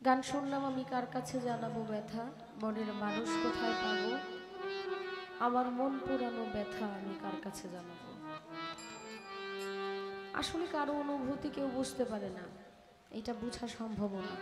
গান শুনলাম আমি কার কাছে জানাবো ব্যথা, মনের মানুষ কোথায় পাবো, আমার মন পুরানো ব্যথা আমি কার কাছে জানাবো। আসলে কারো অনুভূতি কেউ বুঝতে পারে না, এটা বোঝা সম্ভব না।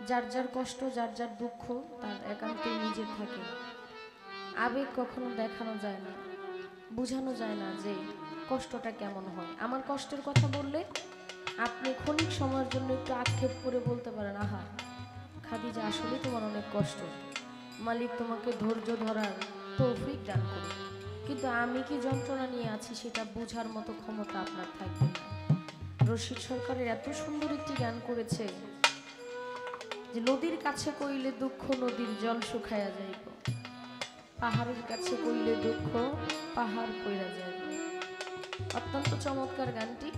যার যার কষ্ট, যার যার দুঃখ তার একান্তই নিজের থাকে। আবেগ কখনো দেখানো যায় না, বোঝানো যায় না যে কষ্টটা কেমন হয়। আমার কষ্টের কথা বললে আপনি ক্ষণিক সময়ের জন্য একটু আক্ষেপ করে বলতে পারেন, আহা খাদিজা আসলে তোমার অনেক কষ্ট, মালিক তোমাকে ধৈর্য ধরার তৌফিক দান করুন। কিন্তু আমি কি যন্ত্রণা নিয়ে আছি সেটা বোঝার মতো ক্ষমতা আপনার থাকবে না। রশিদ সরকারের এত সুন্দর একটি গান করেছে যে নদীর কাছে কইলে দুঃখ নদীর জল শুকায়া যাইব, পাহাড়ের কাছে কইলে দুঃখ পাহাড় কইরা যাইব। অত্যন্ত চমৎকার গানটি।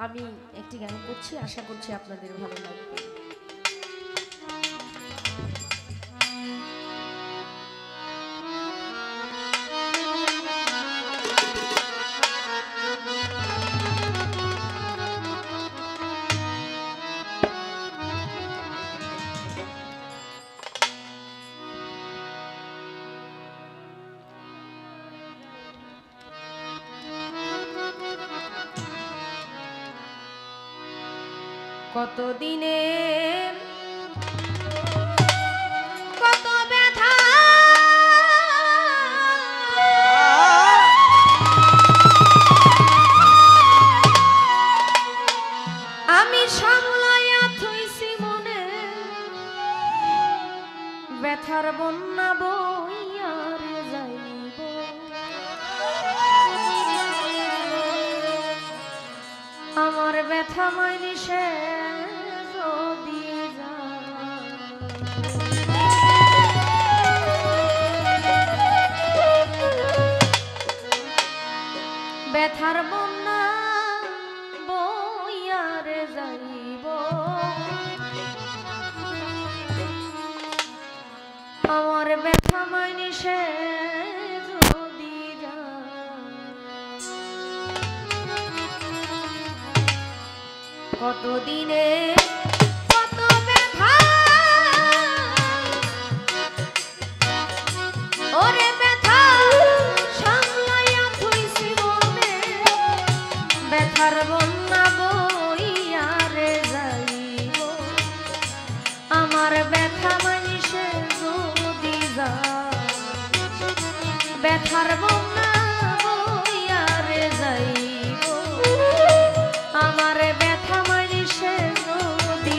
আমি একটি গান করছি, আশা করছি আপনাদের ভালো লাগবে। কতদিনের কত ব্যথা আমি সামলাইয়া থইছি মনে, ব্যথার বন্যা বইয়া রে যাইব। আমার ব্যথা মাইনি সে যদি ব্যথার বন্যা বইয়া রে যাইব। আমার ব্যথা মাইনি সে যদি কতদিনে কত ব্যথা ওরে ব্যথা সামলাইয়া থইছি মনে, ব্যথার বন্যা বইয়া রে যাইব। আমার ব্যথা মাইসে যদি যায়, ব্যথার বন্যা বইয়া রে যাইব। আমার ব্যথা মাইসে যদি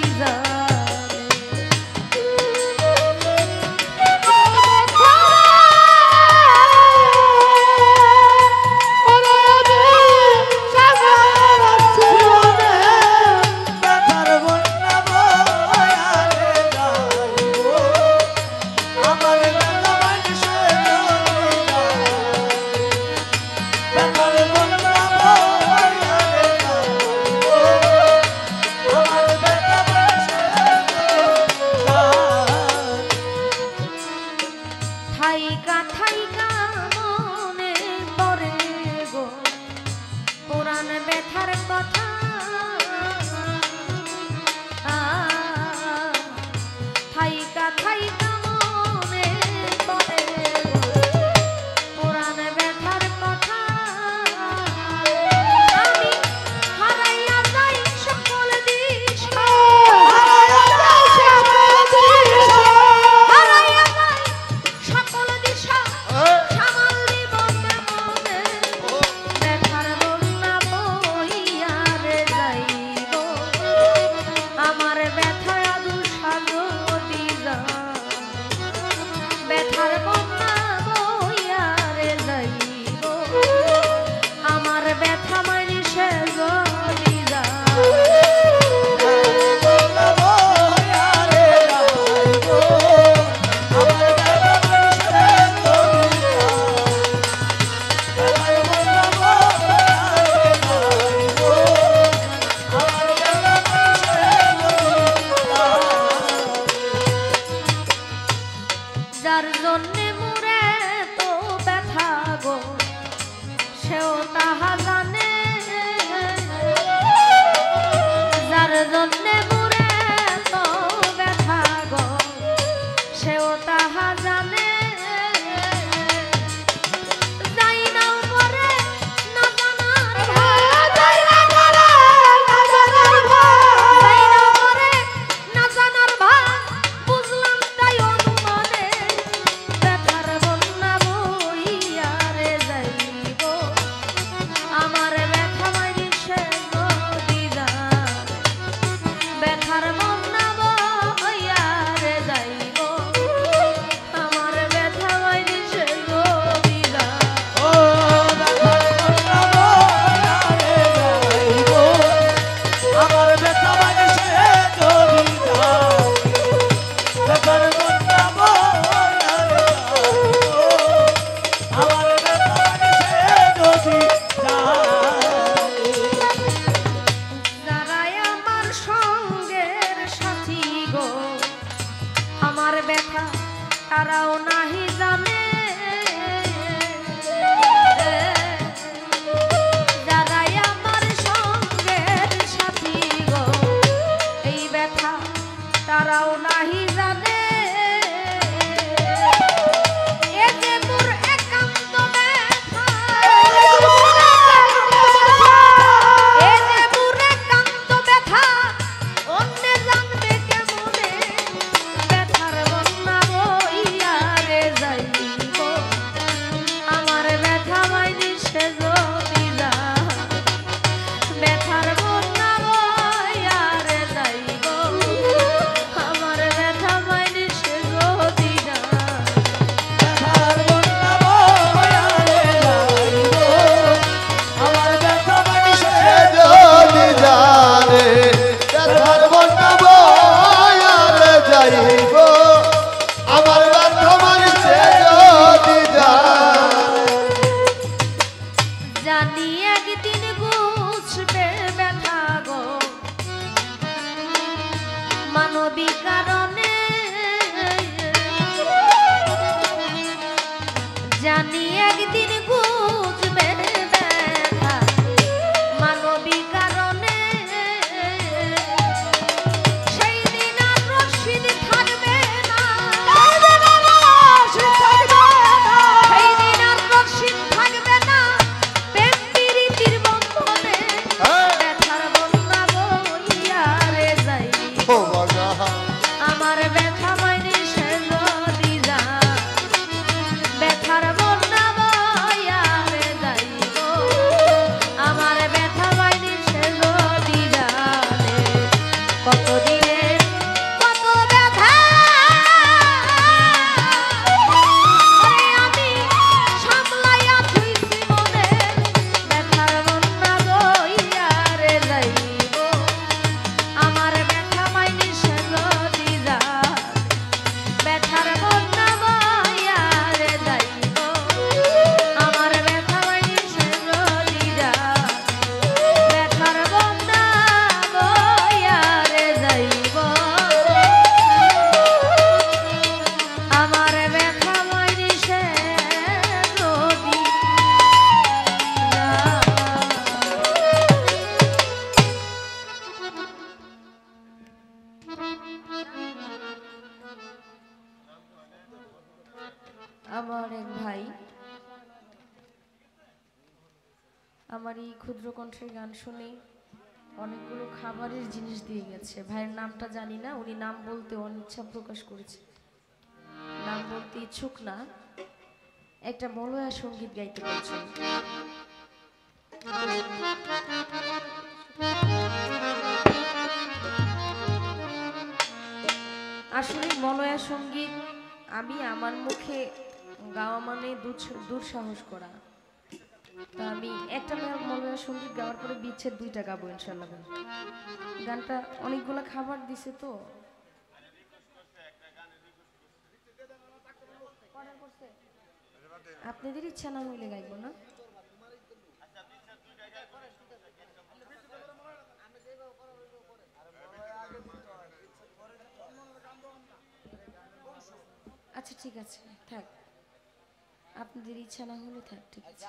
তারাও নাহি জানে যারাই আমার সঙ্গের সাথী গো এই ব্যথা তারাও নাহি জানে জানি একদিন বুঝবে ব্যথা মানবিক কারণে সেই দিন আর রশিদ থাকবে না সেই দিন আর রশিদ থাকবে না প্রেম প্রীতির বন্ধনে ব্যথার বন্যা বইয়া রে যাইব আমার ব্যথা মাইনে সে যদি যা ব্যথার বন্যা বইয়া রে যাইব আমার ব্যথা মাইনে সে যদি জানে কতদিনে কত ব্যথা আমি সামলাইয়া থুইছি মনে ব্যথার বন্যা বইয়া রে যাইব আমার ব্যথা মাইনে সে যদি যা ব্যথার বন্যা বইয়া রে যাইব আমার ব্যথা মাইনে সে যদি যা ব্যথার বন্যা বইয়া রে যাইব আমার ব্যথা মাইনে সে যদি আমার এক ভাই আমার এই ক্ষুদ্র কণ্ঠের গান শুনে অনেকগুলো খাবারের জিনিস দিয়ে গেছে। ভাইয়ের নামটা জানি না, উনি নাম বলতে অনিচ্ছা প্রকাশ করেছে, নাম বলতে ইচ্ছুক না। একটা মলয়া সঙ্গীত গাইতে বলছেন। আসলে মলয়া সঙ্গীত আমি আমার মুখে গাওয়া মানে দুঃসাহস করা। তা আমি একটা মলয়া সঙ্গীত গাওয়ার পরে বিচ্ছেদ 2টা গাবো ইনশাল্লাহ। গানটা অনেকগুলো খাবার দিছে তো আপনাদের ইচ্ছা না হইলে গাইব না। আচ্ছা ঠিক আছে, থাক, আপনাদের ইচ্ছা না হলে থাক, ঠিক আছে।